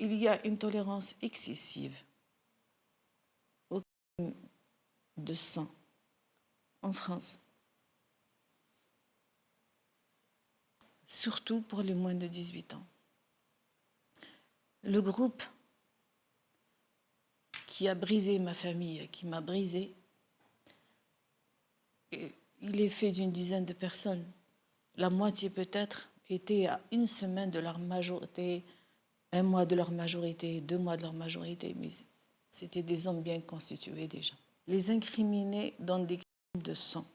Il y a une tolérance excessive au crime de sang en France, surtout pour les moins de 18 ans. Le groupe qui a brisé ma famille, qui m'a brisé, il est fait d'une dizaine de personnes. La moitié peut-être était à une semaine de leur majorité, 1 mois de leur majorité, 2 mois de leur majorité, mais c'était des hommes bien constitués déjà. Les incriminés dans des crimes de sang,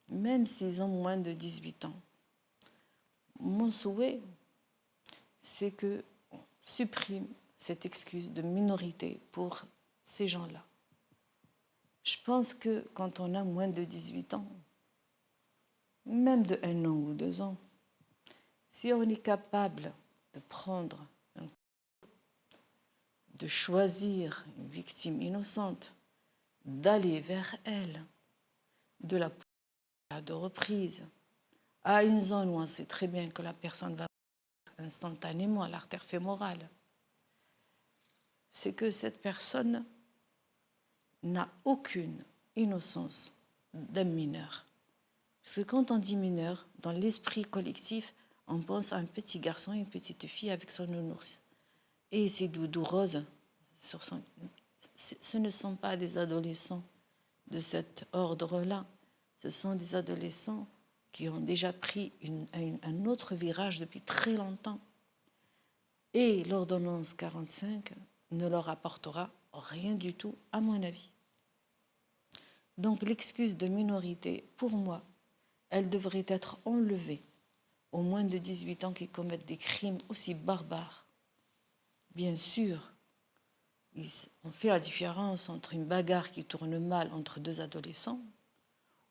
même s'ils ont moins de 18 ans. Mon souhait, c'est qu'on supprime cette excuse de minorité pour ces gens-là. Je pense que quand on a moins de 18 ans, même de 1 an ou 2 ans, si on est capable de prendre de choisir une victime innocente, d'aller vers elle, de la pousser à de reprises, à une zone où on sait très bien que la personne va mourir instantanément à l'artère fémorale, c'est que cette personne n'a aucune innocence d'un mineur. Parce que quand on dit mineur, dans l'esprit collectif, on pense à un petit garçon et une petite fille avec son nounours. Et ses doudous roses, ce ne sont pas des adolescents de cet ordre-là. Ce sont des adolescents qui ont déjà pris un autre virage depuis très longtemps. Et l'ordonnance 45 ne leur apportera rien du tout, à mon avis. Donc l'excuse de minorité, pour moi, elle devrait être enlevée aux moins de 18 ans qui commettent des crimes aussi barbares. Bien sûr, on fait la différence entre une bagarre qui tourne mal entre 2 adolescents,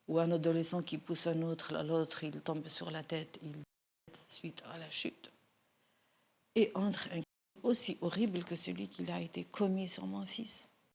ou un adolescent qui pousse un autre, l'autre il tombe sur la tête, il décède suite à la chute, et entre un crime aussi horrible que celui qui a été commis sur mon fils.